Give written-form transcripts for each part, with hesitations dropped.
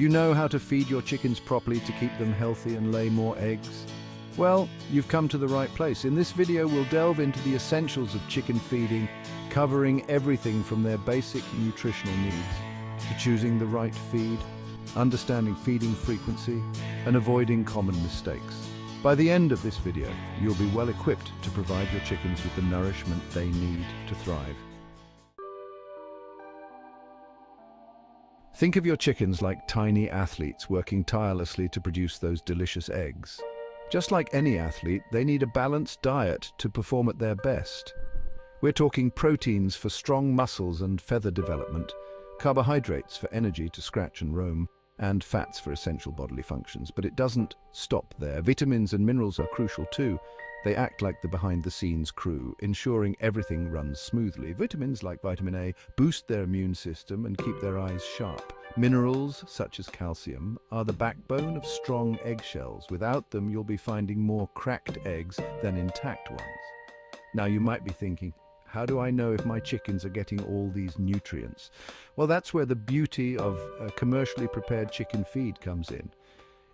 Do you know how to feed your chickens properly to keep them healthy and lay more eggs? Well, you've come to the right place. In this video, we'll delve into the essentials of chicken feeding, covering everything from their basic nutritional needs to choosing the right feed, understanding feeding frequency, and avoiding common mistakes. By the end of this video, you'll be well equipped to provide your chickens with the nourishment they need to thrive. Think of your chickens like tiny athletes working tirelessly to produce those delicious eggs. Just like any athlete, they need a balanced diet to perform at their best. We're talking proteins for strong muscles and feather development, carbohydrates for energy to scratch and roam, and fats for essential bodily functions. But it doesn't stop there. Vitamins and minerals are crucial too. They act like the behind-the-scenes crew, ensuring everything runs smoothly. Vitamins like vitamin A boost their immune system and keep their eyes sharp. Minerals, such as calcium, are the backbone of strong eggshells. Without them, you'll be finding more cracked eggs than intact ones. Now, you might be thinking, how do I know if my chickens are getting all these nutrients? Well, that's where the beauty of a commercially prepared chicken feed comes in.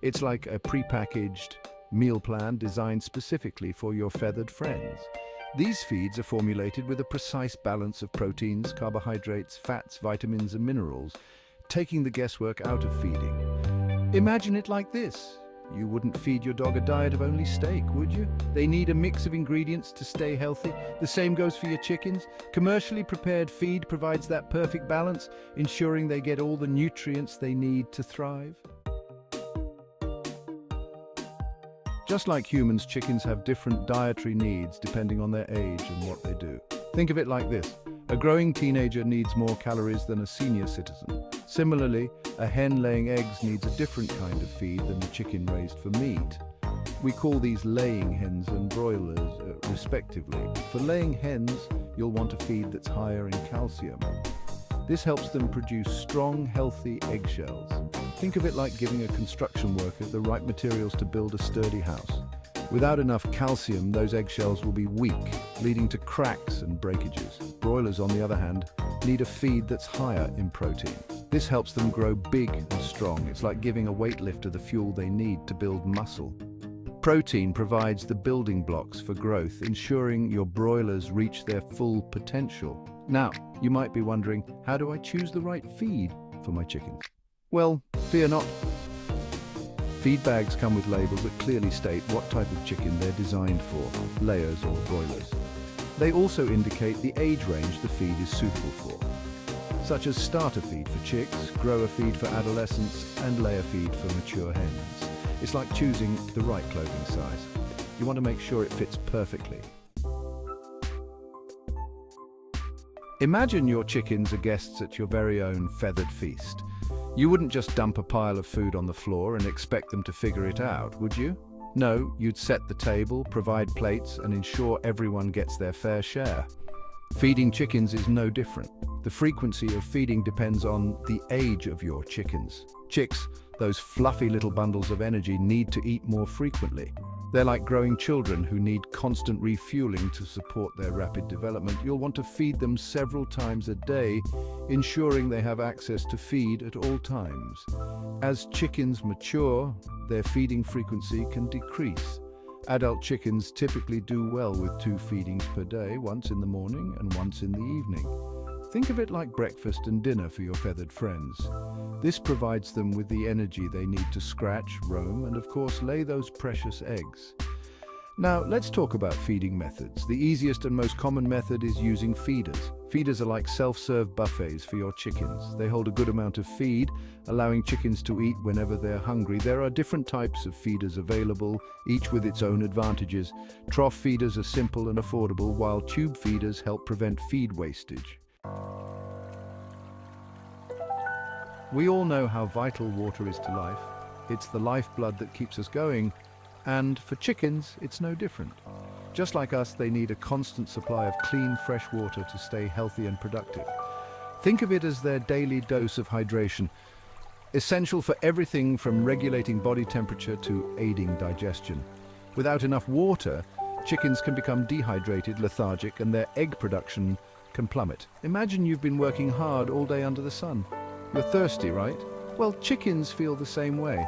It's like a prepackaged meal plan designed specifically for your feathered friends. These feeds are formulated with a precise balance of proteins, carbohydrates, fats, vitamins, and minerals, taking the guesswork out of feeding. Imagine it like this. You wouldn't feed your dog a diet of only steak, would you? They need a mix of ingredients to stay healthy. The same goes for your chickens. Commercially prepared feed provides that perfect balance, ensuring they get all the nutrients they need to thrive. Just like humans, chickens have different dietary needs depending on their age and what they do. Think of it like this. A growing teenager needs more calories than a senior citizen. Similarly, a hen laying eggs needs a different kind of feed than a chicken raised for meat. We call these laying hens and broilers, respectively. For laying hens, you'll want a feed that's higher in calcium. This helps them produce strong, healthy eggshells. Think of it like giving a construction worker the right materials to build a sturdy house. Without enough calcium, those eggshells will be weak, leading to cracks and breakages. Broilers, on the other hand, need a feed that's higher in protein. This helps them grow big and strong. It's like giving a weightlifter the fuel they need to build muscle. Protein provides the building blocks for growth, ensuring your broilers reach their full potential. Now, you might be wondering, how do I choose the right feed for my chickens? Well, fear not. Feed bags come with labels that clearly state what type of chicken they're designed for, layers or broilers. They also indicate the age range the feed is suitable for, such as starter feed for chicks, grower feed for adolescents, and layer feed for mature hens. It's like choosing the right clothing size. You want to make sure it fits perfectly. Imagine your chickens are guests at your very own feathered feast. You wouldn't just dump a pile of food on the floor and expect them to figure it out, would you? No, you'd set the table, provide plates, and ensure everyone gets their fair share. Feeding chickens is no different. The frequency of feeding depends on the age of your chickens. Chicks, those fluffy little bundles of energy, need to eat more frequently. They're like growing children who need constant refueling to support their rapid development. You'll want to feed them several times a day, ensuring they have access to feed at all times. As chickens mature, their feeding frequency can decrease. Adult chickens typically do well with 2 feedings per day, once in the morning and once in the evening. Think of it like breakfast and dinner for your feathered friends. This provides them with the energy they need to scratch, roam, and of course lay those precious eggs. Now, let's talk about feeding methods. The easiest and most common method is using feeders. Feeders are like self-serve buffets for your chickens. They hold a good amount of feed, allowing chickens to eat whenever they're hungry. There are different types of feeders available, each with its own advantages. Trough feeders are simple and affordable, while tube feeders help prevent feed wastage. We all know how vital water is to life. It's the lifeblood that keeps us going, and for chickens, it's no different. Just like us, they need a constant supply of clean, fresh water to stay healthy and productive. Think of it as their daily dose of hydration, essential for everything from regulating body temperature to aiding digestion. Without enough water, chickens can become dehydrated, lethargic, and their egg production can plummet. Imagine you've been working hard all day under the sun. You're thirsty, right? Well, chickens feel the same way.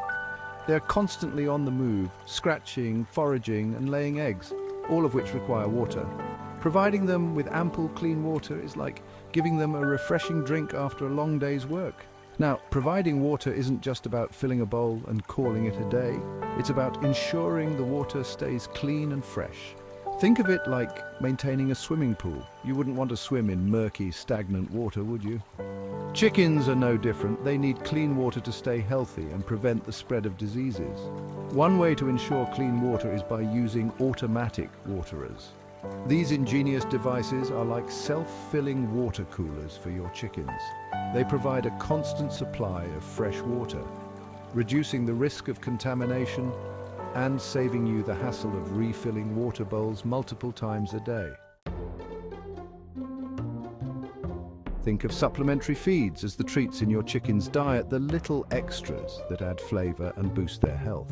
They're constantly on the move, scratching, foraging, and laying eggs, all of which require water. Providing them with ample clean water is like giving them a refreshing drink after a long day's work. Now, providing water isn't just about filling a bowl and calling it a day. It's about ensuring the water stays clean and fresh. Think of it like maintaining a swimming pool. You wouldn't want to swim in murky, stagnant water, would you? Chickens are no different. They need clean water to stay healthy and prevent the spread of diseases. One way to ensure clean water is by using automatic waterers. These ingenious devices are like self-filling water coolers for your chickens. They provide a constant supply of fresh water, reducing the risk of contamination and saving you the hassle of refilling water bowls multiple times a day. Think of supplementary feeds as the treats in your chicken's diet, the little extras that add flavor and boost their health.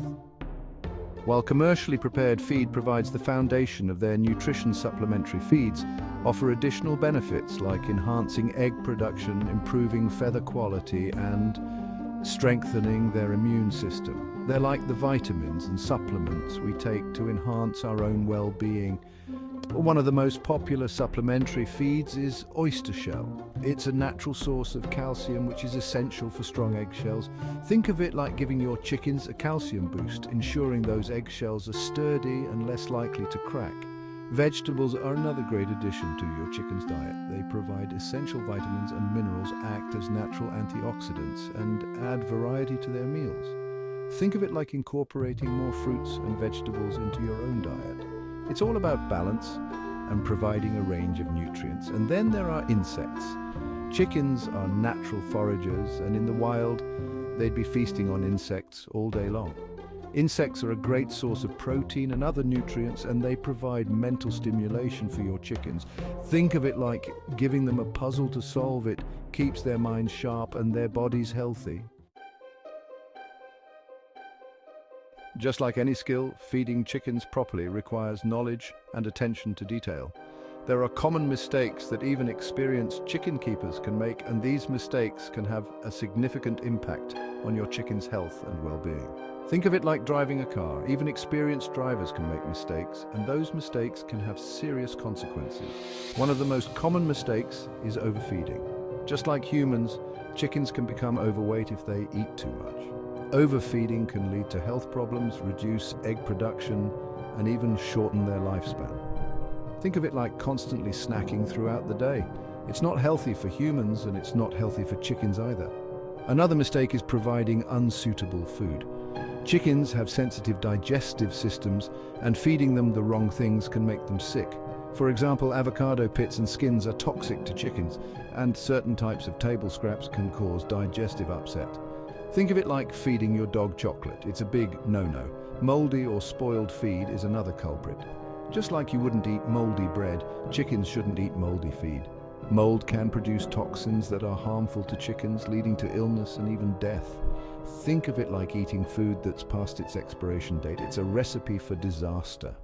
While commercially prepared feed provides the foundation of their nutrition, supplementary feeds offer additional benefits like enhancing egg production, improving feather quality, and strengthening their immune system. They're like the vitamins and supplements we take to enhance our own well-being. One of the most popular supplementary feeds is oyster shell. It's a natural source of calcium which is essential for strong eggshells. Think of it like giving your chickens a calcium boost, ensuring those eggshells are sturdy and less likely to crack. Vegetables are another great addition to your chicken's diet. They provide essential vitamins and minerals, act as natural antioxidants, and add variety to their meals. Think of it like incorporating more fruits and vegetables into your own diet. It's all about balance and providing a range of nutrients. And then there are insects. Chickens are natural foragers, and in the wild, they'd be feasting on insects all day long. Insects are a great source of protein and other nutrients, and they provide mental stimulation for your chickens. Think of it like giving them a puzzle to solve. It keeps their minds sharp and their bodies healthy. Just like any skill, feeding chickens properly requires knowledge and attention to detail. There are common mistakes that even experienced chicken keepers can make, and these mistakes can have a significant impact on your chicken's health and well-being. Think of it like driving a car. Even experienced drivers can make mistakes, and those mistakes can have serious consequences. One of the most common mistakes is overfeeding. Just like humans, chickens can become overweight if they eat too much. Overfeeding can lead to health problems, reduce egg production, and even shorten their lifespan. Think of it like constantly snacking throughout the day. It's not healthy for humans, and it's not healthy for chickens either. Another mistake is providing unsuitable food. Chickens have sensitive digestive systems, and feeding them the wrong things can make them sick. For example, avocado pits and skins are toxic to chickens, and certain types of table scraps can cause digestive upset. Think of it like feeding your dog chocolate. It's a big no-no. Moldy or spoiled feed is another culprit. Just like you wouldn't eat moldy bread, chickens shouldn't eat moldy feed. Mold can produce toxins that are harmful to chickens, leading to illness and even death. Think of it like eating food that's past its expiration date. It's a recipe for disaster.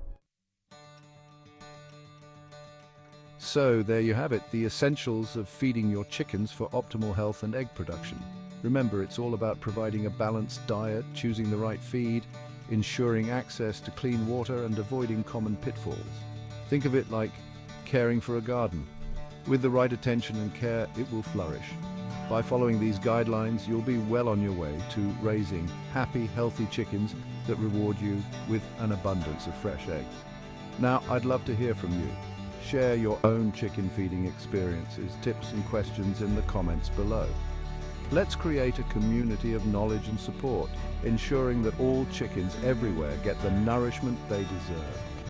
So there you have it, the essentials of feeding your chickens for optimal health and egg production. Remember, it's all about providing a balanced diet, choosing the right feed, ensuring access to clean water, and avoiding common pitfalls. Think of it like caring for a garden. With the right attention and care, it will flourish. By following these guidelines, you'll be well on your way to raising happy, healthy chickens that reward you with an abundance of fresh eggs. Now, I'd love to hear from you. Share your own chicken feeding experiences, tips and questions in the comments below. Let's create a community of knowledge and support, ensuring that all chickens everywhere get the nourishment they deserve.